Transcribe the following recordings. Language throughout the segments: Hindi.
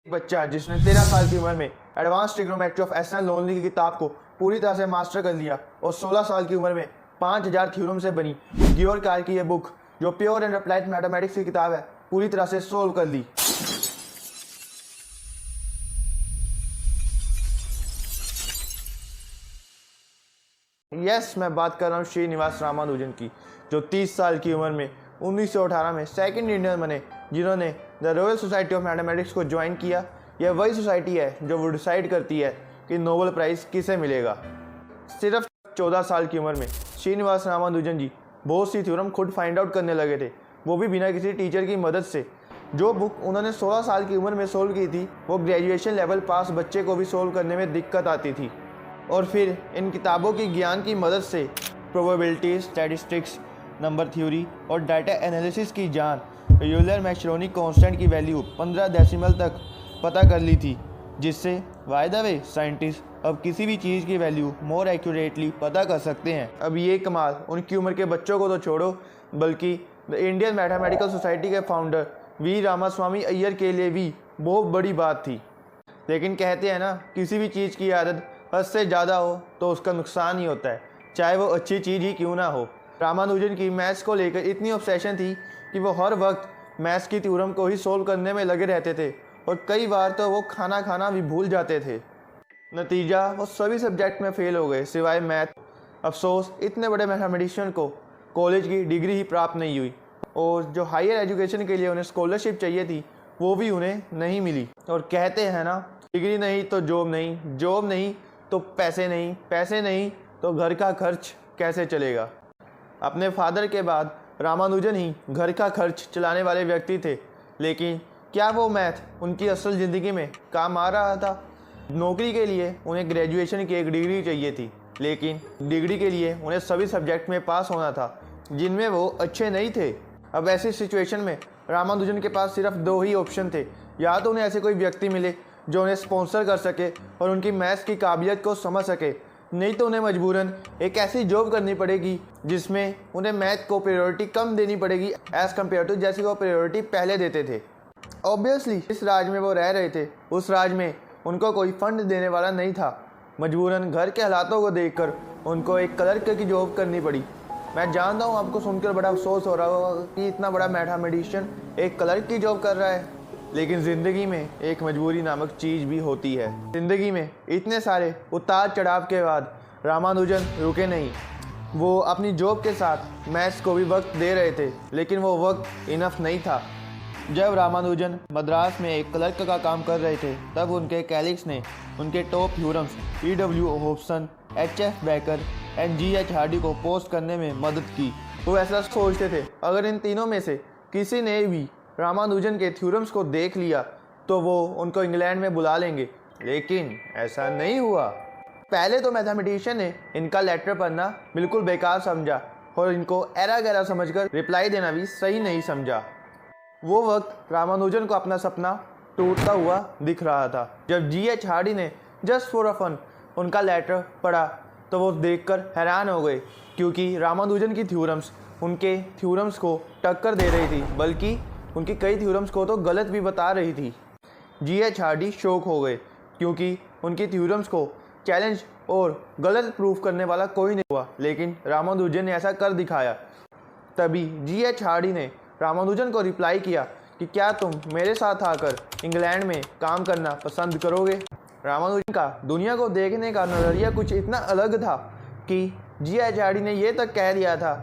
बच्चा जिसने 13 साल की उम्र में advance trigonometry of SN Loney की किताब को पूरी तरह से मास्टर कर लिया और 16 साल की उम्र में 5000 थ्योरम से बनी गियोर कार की यह बुक जो प्योर एंड अप्लाइड मैथमेटिक्स की किताब है पूरी तरह से सोल्व कर ली। मैं बात कर रहा हूँ श्रीनिवास रामानुजन की, जो 30 साल की उम्र में 1918 में सेकंड इंडियन बने, जिन्होंने the royal society of mathematics को ज्वाइन किया। यह वही सोसाइटी है जो वो डिसाइड करती है कि नोबेल प्राइज़ किसे मिलेगा। सिर्फ 14 साल की उम्र में श्रीनिवास रामानुजन जी बहुत सी थ्योरम खुद फाइंड आउट करने लगे थे, वो भी बिना किसी टीचर की मदद से। जो बुक उन्होंने 16 साल की उम्र में सोल्व की थी, वो ग्रेजुएशन लेवल पास बच्चे को भी सोल्व करने में दिक्कत आती थी। और फिर इन किताबों की ज्ञान की मदद से प्रोबेबिलिटी, स्टैटिस्टिक्स, नंबर थ्योरी और डाटा एनालिसिस की जान, यूलर मैक्रोनी कांस्टेंट की वैल्यू 15 डेसिमल तक पता कर ली थी, जिससे बाय द वे साइंटिस्ट अब किसी भी चीज़ की वैल्यू मोर एक्यूरेटली पता कर सकते हैं। अब ये कमाल उनकी उम्र के बच्चों को तो छोड़ो, बल्कि द इंडियन मैथमेटिकल सोसाइटी के फाउंडर वी रामास्वामी अय्यर के लिए भी बहुत बड़ी बात थी। लेकिन कहते हैं ना, किसी भी चीज़ की आदत हद से ज़्यादा हो तो उसका नुकसान ही होता है, चाहे वो अच्छी चीज़ ही क्यों ना हो। रामानुजन की मैथ्स को लेकर इतनी ऑब्सेशन थी कि वो हर वक्त मैथ्स की थ्योरम को ही सोल्व करने में लगे रहते थे और कई बार तो वो खाना खाना भी भूल जाते थे। नतीजा, वो सभी सब्जेक्ट में फ़ेल हो गए सिवाय मैथ। अफसोस, इतने बड़े मैथमेटिशियन को कॉलेज की डिग्री ही प्राप्त नहीं हुई और जो हायर एजुकेशन के लिए उन्हें स्कॉलरशिप चाहिए थी वो भी उन्हें नहीं मिली। और कहते हैं ना, डिग्री नहीं तो जॉब नहीं, जॉब नहीं तो पैसे नहीं, पैसे नहीं तो घर का खर्च कैसे चलेगा। अपने फादर के बाद रामानुजन ही घर का खर्च चलाने वाले व्यक्ति थे, लेकिन क्या वो मैथ उनकी असल ज़िंदगी में काम आ रहा था? नौकरी के लिए उन्हें ग्रेजुएशन की एक डिग्री चाहिए थी, लेकिन डिग्री के लिए उन्हें सभी सब्जेक्ट में पास होना था जिनमें वो अच्छे नहीं थे। अब ऐसी सिचुएशन में रामानुजन के पास सिर्फ दो ही ऑप्शन थे, या तो उन्हें ऐसे कोई व्यक्ति मिले जो उन्हें स्पॉन्सर कर सके और उनकी मैथ्स की काबिलियत को समझ सके, नहीं तो उन्हें मजबूरन एक ऐसी जॉब करनी पड़ेगी जिसमें उन्हें मैथ को प्रायोरिटी कम देनी पड़ेगी एज़ कम्पेयर टू जैसी वो प्रायोरिटी पहले देते थे। ऑब्वियसली इस राज्य में वो रह रहे थे, उस राज्य में उनको कोई फंड देने वाला नहीं था। मजबूरन घर के हालातों को देखकर उनको एक क्लर्क की जॉब करनी पड़ी। मैं जानता हूँ आपको सुनकर बड़ा अफसोस हो रहा होगा कि इतना बड़ा मैथमेटिशियन एक क्लर्क की जॉब कर रहा है, लेकिन ज़िंदगी में एक मजबूरी नामक चीज़ भी होती है। ज़िंदगी में इतने सारे उतार चढ़ाव के बाद रामानुजन रुके नहीं। वो अपनी जॉब के साथ मैथ्स को भी वक्त दे रहे थे, लेकिन वो वक्त इनफ नहीं था। जब रामानुजन मद्रास में एक क्लर्क का काम कर रहे थे, तब उनके कैलिक्स ने उनके top theorems E.W. Hobson, H.F. Baker and G.H. Hardy को पोस्ट करने में मदद की। वो ऐसा सोचते थे, अगर इन तीनों में से किसी ने भी रामानुजन के थ्योरम्स को देख लिया तो वो उनको इंग्लैंड में बुला लेंगे, लेकिन ऐसा नहीं हुआ। पहले तो मैथमेटिशियन ने इनका लेटर पढ़ना बिल्कुल बेकार समझा और इनको एरा गैरा समझकर रिप्लाई देना भी सही नहीं समझा। वो वक्त रामानुजन को अपना सपना टूटता हुआ दिख रहा था। जब G.H. हार्डी ने जस्ट फॉर अ फन उनका लेटर पढ़ा तो वो देखकर हैरान हो गए, क्योंकि रामानुजन की थ्योरम्स उनके थ्योरम्स को टक्कर दे रही थी, बल्कि उनकी कई थ्योरम्स को तो गलत भी बता रही थी। G.H. हार्डी शॉक हो गए, क्योंकि उनकी थ्योरम्स को चैलेंज और गलत प्रूफ करने वाला कोई नहीं हुआ, लेकिन रामानुजन ने ऐसा कर दिखाया। तभी G.H. हार्डी ने रामानुजन को रिप्लाई किया कि क्या तुम मेरे साथ आकर इंग्लैंड में काम करना पसंद करोगे। रामानुजन का दुनिया को देखने का नज़रिया कुछ इतना अलग था कि G.H. हार्डी ने यह तक कह दिया था,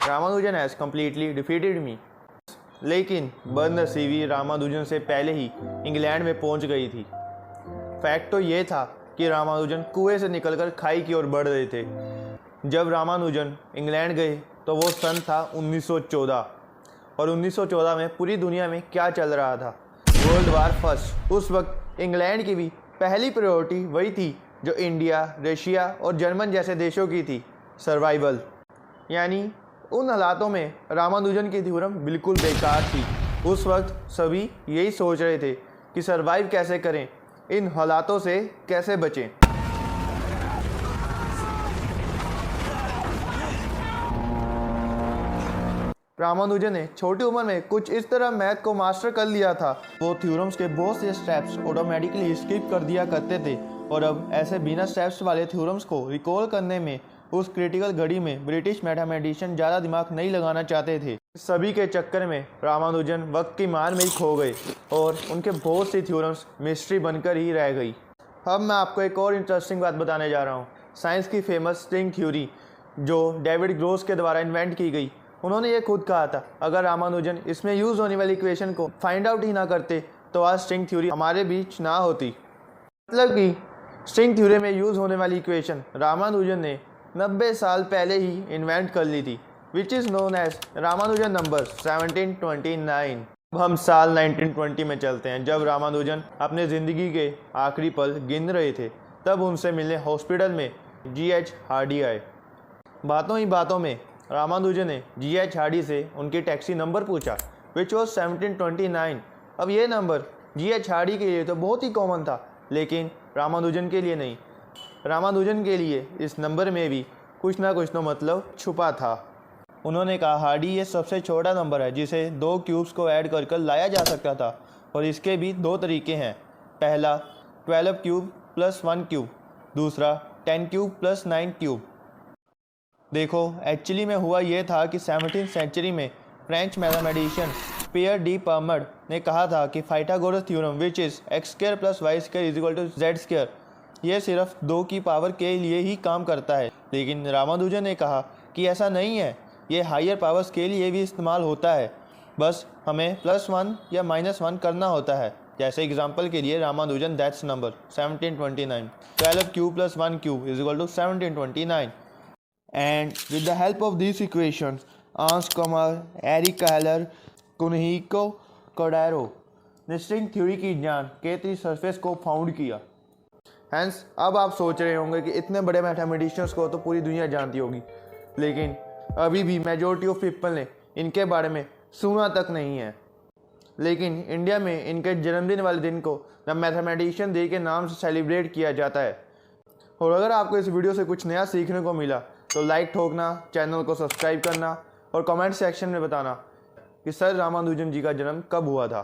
रामानुजन हैज़ कम्प्लीटली डिफीटेड मी। लेकिन बदनसीबी रामानुजन से पहले ही इंग्लैंड में पहुंच गई थी। फैक्ट तो ये था कि रामानुजन कुएं से निकलकर खाई की ओर बढ़ रहे थे। जब रामानुजन इंग्लैंड गए तो वो सन था 1914, और 1914 में पूरी दुनिया में क्या चल रहा था? World war first. उस वक्त इंग्लैंड की भी पहली प्रायोरिटी वही थी जो इंडिया, रशिया और जर्मन जैसे देशों की थी, सर्वाइवल। यानी उन हालातों में रामानुजन की थ्योरम बिल्कुल बेकार थी। उस वक्त सभी यही सोच रहे थे कि सर्वाइव कैसे करें, इन हालातों से कैसे बचें। रामानुजन ने छोटी उम्र में कुछ इस तरह मैथ को मास्टर कर लिया था, वो थ्योरम्स के बहुत से स्टेप्स ऑटोमेटिकली स्किप कर दिया करते थे और अब ऐसे बिना स्टेप्स वाले थ्योरम्स को रिकॉल करने में उस क्रिटिकल घड़ी में ब्रिटिश मैथमेटिशियन ज़्यादा दिमाग नहीं लगाना चाहते थे। सभी के चक्कर में रामानुजन वक्त की मार में ही खो गए और उनके बहुत सी थ्योरम्स मिस्ट्री बनकर ही रह गई। अब मैं आपको एक और इंटरेस्टिंग बात बताने जा रहा हूँ। साइंस की फेमस स्ट्रिंग थ्योरी जो डेविड ग्रोस के द्वारा इन्वेंट की गई, उन्होंने ये खुद कहा था, अगर रामानुजन इसमें यूज़ होने वाली इक्वेशन को फाइंड आउट ही ना करते तो आज स्ट्रिंग थ्योरी हमारे बीच ना होती। मतलब कि स्ट्रिंग थ्योरी में यूज़ होने वाली इक्वेशन रामानुजन ने 90 साल पहले ही इन्वेंट कर ली थी, which is known as Ramanujan number 1729। अब हम साल 1920 में चलते हैं, जब रामानुजन अपने ज़िंदगी के आखिरी पल गिन रहे थे। तब उनसे मिलने हॉस्पिटल में G.H. हार्डी आए। बातों ही बातों में रामानुजन ने G.H. हार्डी से उनकी टैक्सी नंबर पूछा, विच वॉज 1729। अब ये नंबर G.H. हार्डी के लिए तो बहुत ही कॉमन था, लेकिन रामानुजन के लिए नहीं। रामानुजन के लिए इस नंबर में भी कुछ ना कुछ तो मतलब छुपा था। उन्होंने कहा, हार्डी ये सबसे छोटा नंबर है जिसे 2 क्यूब्स को ऐड कर लाया जा सकता था और इसके भी 2 तरीके हैं। पहला 12 क्यूब प्लस 1 क्यूब, दूसरा 10 क्यूब प्लस 9 क्यूब। देखो, एक्चुअली में हुआ ये था कि 17th सेंचुरी में French mathematician Pierre de Fermat ने कहा था कि Pythagoras theorem which is x square plus Y square is equal to Z square, ये सिर्फ 2 की पावर के लिए ही काम करता है। लेकिन रामानुजन ने कहा कि ऐसा नहीं है, ये हायर पावर्स के लिए भी इस्तेमाल होता है, बस हमें +1 या -1 करना होता है। जैसे एग्जांपल के लिए Ramanujan that's number 1729, 12 cube plus 1 cube is equal to 1729। And with the help of this equations आंस कमर, एरिक कहलर, कुनहिको कोडारो ने स्ट्रिंग थ्योरी की जान के सरफेस को फाउंड किया। हैंस अब आप सोच रहे होंगे कि इतने बड़े मैथमेटिशियंस को तो पूरी दुनिया जानती होगी, लेकिन अभी भी मेजॉरिटी ऑफ पीपल ने इनके बारे में सुना तक नहीं है। लेकिन इंडिया में इनके जन्मदिन वाले दिन को द मैथमेटिशियन डे के नाम से सेलिब्रेट किया जाता है। और अगर आपको इस वीडियो से कुछ नया सीखने को मिला तो लाइक ठोकना, चैनल को सब्सक्राइब करना और कमेंट सेक्शन में बताना कि सर रामानुजन जी का जन्म कब हुआ था।